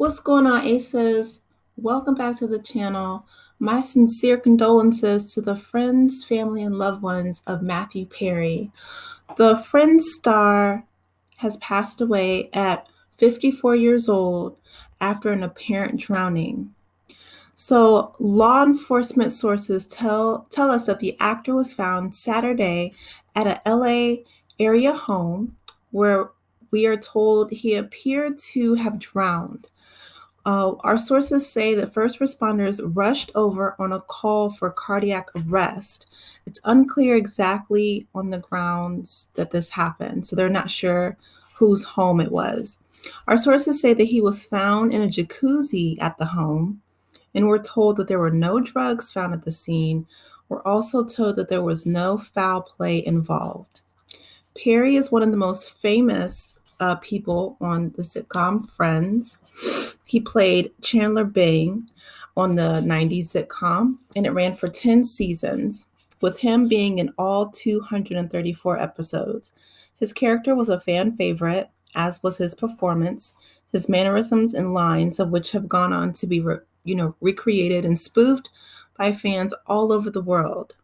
What's going on, Aces? Welcome back to the channel. My sincere condolences to the friends, family, and loved ones of Matthew Perry. The Friends star has passed away at 54 years old after an apparent drowning. So, law enforcement sources tell us that the actor was found Saturday at a LA area home where we are told he appeared to have drowned. Our sources say that first responders rushed over on a call for cardiac arrest. It's unclear exactly on the grounds that this happened, so they're not sure whose home it was. Our sources say that he was found in a jacuzzi at the home, and we're told that there were no drugs found at the scene. We're also told that there was no foul play involved. Perry is one of the most famous people on the sitcom Friends. He played Chandler Bing on the 90s sitcom, and it ran for 10 seasons, with him being in all 234 episodes. His character was a fan favorite, as was his performance, his mannerisms and lines, of which have gone on to be recreated and spoofed by fans all over the world.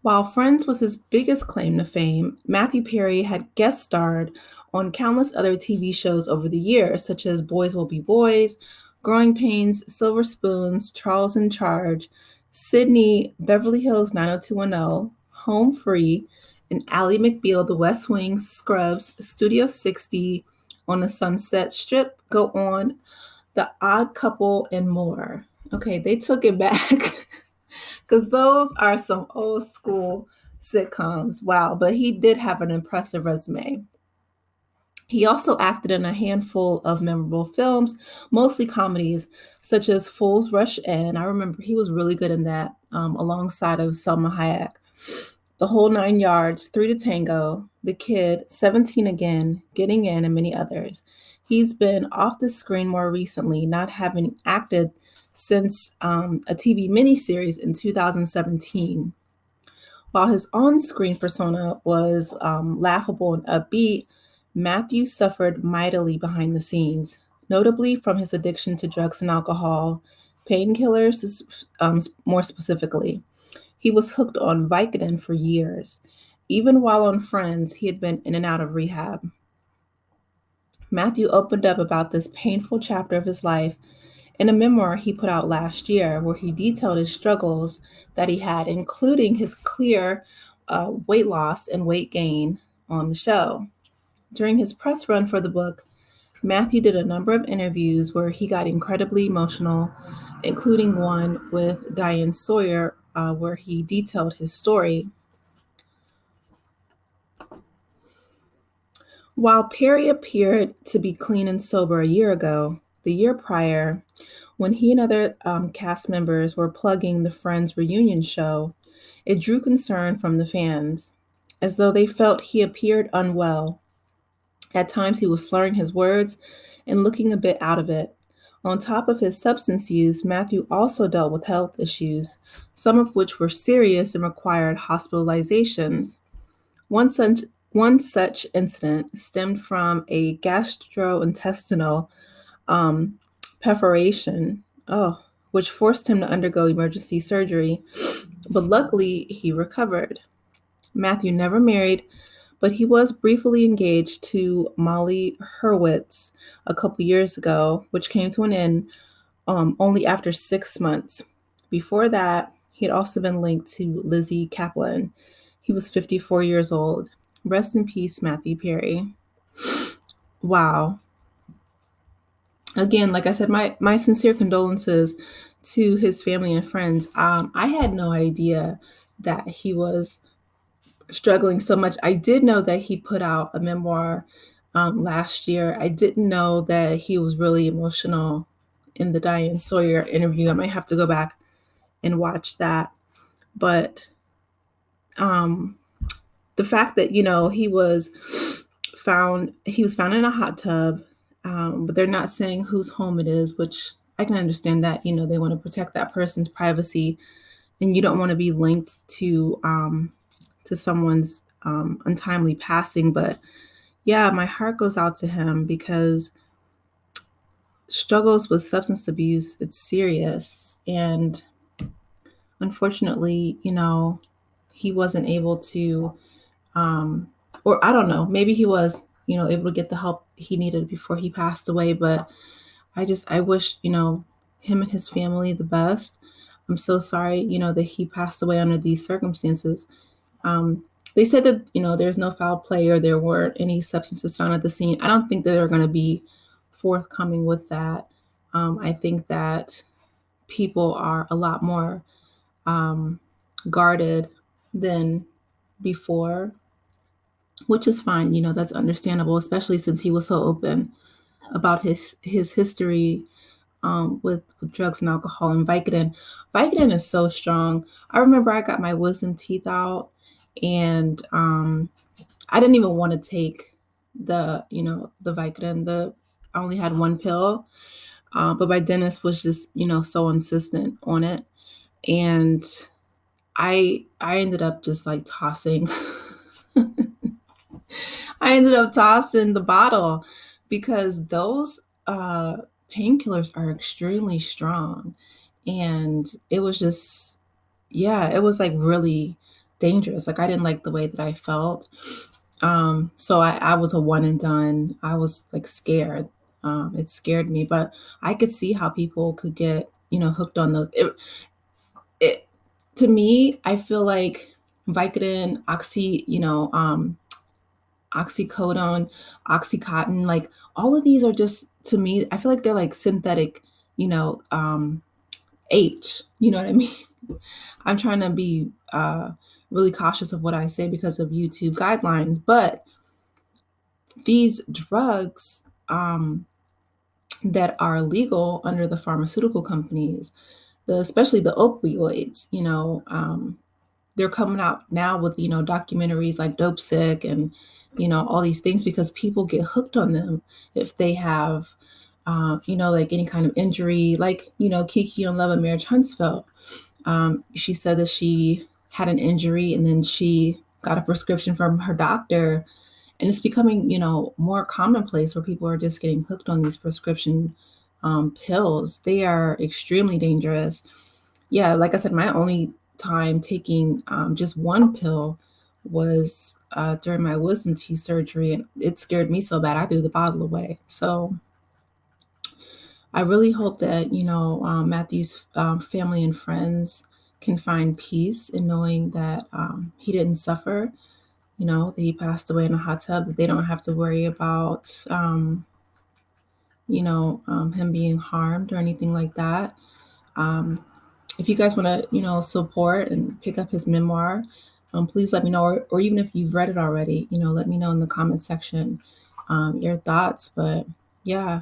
While Friends was his biggest claim to fame, Matthew Perry had guest starred on countless other TV shows over the years, such as Boys Will Be Boys, Growing Pains, Silver Spoons, Charles in Charge, Sydney, Beverly Hills 90210, Home Free, and Ally McBeal, The West Wing, Scrubs, Studio 60, On the Sunset Strip, Go On, The Odd Couple, and more. Okay, they took it back. Because those are some old school sitcoms. Wow. But he did have an impressive resume. He also acted in a handful of memorable films, mostly comedies, such as Fools Rush In. I remember he was really good in that, alongside of Selma Hayek. The Whole Nine Yards, Three to Tango, The Kid, 17 Again, Getting In, and many others. He's been off the screen more recently, not having acted since a TV miniseries in 2017. While his on screen persona was laughable and upbeat, Matthew suffered mightily behind the scenes, notably from his addiction to drugs and alcohol, painkillers more specifically. He was hooked on Vicodin for years. Even while on Friends, he had been in and out of rehab. Matthew opened up about this painful chapter of his life in a memoir he put out last year, where he detailed his struggles that he had, including his clear weight loss and weight gain on the show. During his press run for the book, Matthew did a number of interviews where he got incredibly emotional, including one with Diane Sawyer, where he detailed his story. While Perry appeared to be clean and sober a year ago, the year prior, when he and other cast members were plugging the Friends reunion show, it drew concern from the fans, as though they felt he appeared unwell. At times, he was slurring his words and looking a bit out of it. On top of his substance use, Matthew also dealt with health issues, some of which were serious and required hospitalizations. One such, one such incident stemmed from a gastrointestinal um, perforation, which forced him to undergo emergency surgery. But luckily, he recovered. Matthew never married, but he was briefly engaged to Molly Hurwitz a couple years ago, which came to an end only after 6 months. Before that, he had also been linked to Lizzie Kaplan. He was 54 years old. Rest in peace, Matthew Perry. Wow. Again, like I said, my sincere condolences to his family and friends. I had no idea that he was struggling so much. I did know that he put out a memoir last year. I didn't know that he was really emotional in the Diane Sawyer interview. I might have to go back and watch that. But the fact that he was found in a hot tub, but they're not saying whose home it is, which I can understand that they want to protect that person's privacy, and you don't want to be linked to someone's untimely passing. But yeah, my heart goes out to him because struggles with substance abuse, it's serious. And unfortunately, he wasn't able to, um, or I don't know, maybe he was, able to get the help he needed before he passed away. But I wish, him and his family the best. I'm so sorry, that he passed away under these circumstances. Um, they said that, there's no foul play or there weren't any substances found at the scene. I don't think that they're going to be forthcoming with that. I think that people are a lot more um, guarded than before, which is fine. That's understandable, especially since he was so open about his history with drugs and alcohol and Vicodin. Vicodin is so strong. I remember I got my wisdom teeth out, and I didn't even want to take the Vicodin. I only had one pill, but my dentist was just so insistent on it, and I ended up just like tossing. I ended up tossing the bottle because those painkillers are extremely strong. And it was just, yeah, it was like really dangerous. Like I didn't like the way that I felt. So I was a one and done. I was like scared. It scared me, but I could see how people could get, hooked on those. It to me, I feel like Vicodin, oxycodone, oxycontin, like all of these are just to me, I feel like they're like synthetic, you know, um, H. You know what I mean? I'm trying to be really cautious of what I say because of YouTube guidelines, but these drugs that are legal under the pharmaceutical companies, especially the opioids, they're coming out now with documentaries like Dope Sick and all these things because people get hooked on them if they have like any kind of injury, like Kiki on Love and Marriage Huntsville. She said that she had an injury and then she got a prescription from her doctor, and it's becoming more commonplace where people are just getting hooked on these prescription pills. They are extremely dangerous. Yeah, like I said, my only time taking just one pill was during my wisdom teeth surgery, and it scared me so bad I threw the bottle away. So I really hope that Matthew's family and friends can find peace in knowing that he didn't suffer. That he passed away in a hot tub. That they don't have to worry about him being harmed or anything like that. Um, if you guys want to, support and pick up his memoir, please let me know. Or even if you've read it already, let me know in the comment section your thoughts. But yeah,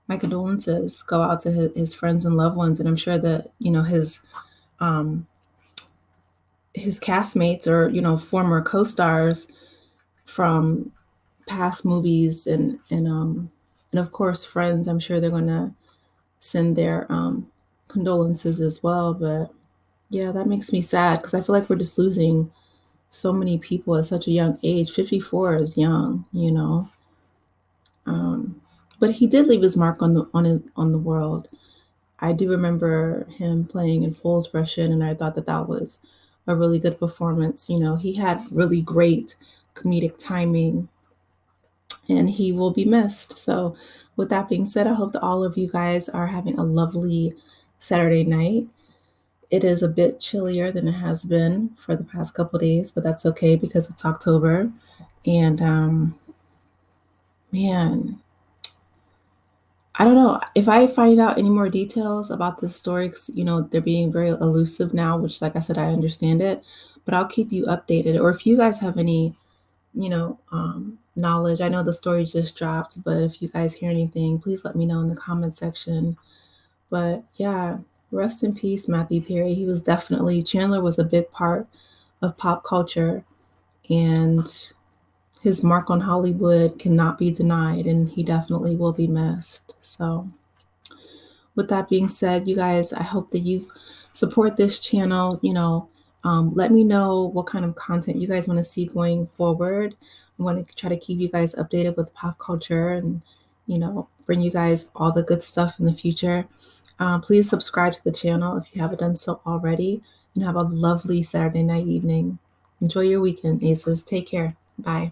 my condolences go out to his friends and loved ones. And I'm sure that, um, his castmates or, former co-stars from past movies and of course friends, I'm sure they're going to send their condolences as well. But yeah, that makes me sad because I feel like we're just losing so many people at such a young age. 54 is young, but he did leave his mark on the world. I do remember him playing in Fool's Russian, and I thought that was a really good performance. He had really great comedic timing, and he will be missed. So, with that being said, I hope that all of you guys are having a lovely Saturday night. It is a bit chillier than it has been for the past couple of days, but that's okay because it's October. And man, I don't know if I find out any more details about this story. 'Cause, they're being very elusive now, which, like I said, I understand it, but I'll keep you updated. Or if you guys have any, knowledge, I know the story just dropped, but if you guys hear anything, please let me know in the comment section. But yeah, rest in peace, Matthew Perry. He was definitely, Chandler was a big part of pop culture, and his mark on Hollywood cannot be denied, and he definitely will be missed. So, with that being said, you guys, I hope that you support this channel. Let me know what kind of content you guys want to see going forward. I'm going to try to keep you guys updated with pop culture and bring you guys all the good stuff in the future. Please subscribe to the channel if you haven't done so already, and have a lovely Saturday night evening. Enjoy your weekend, Aces. Take care. Bye.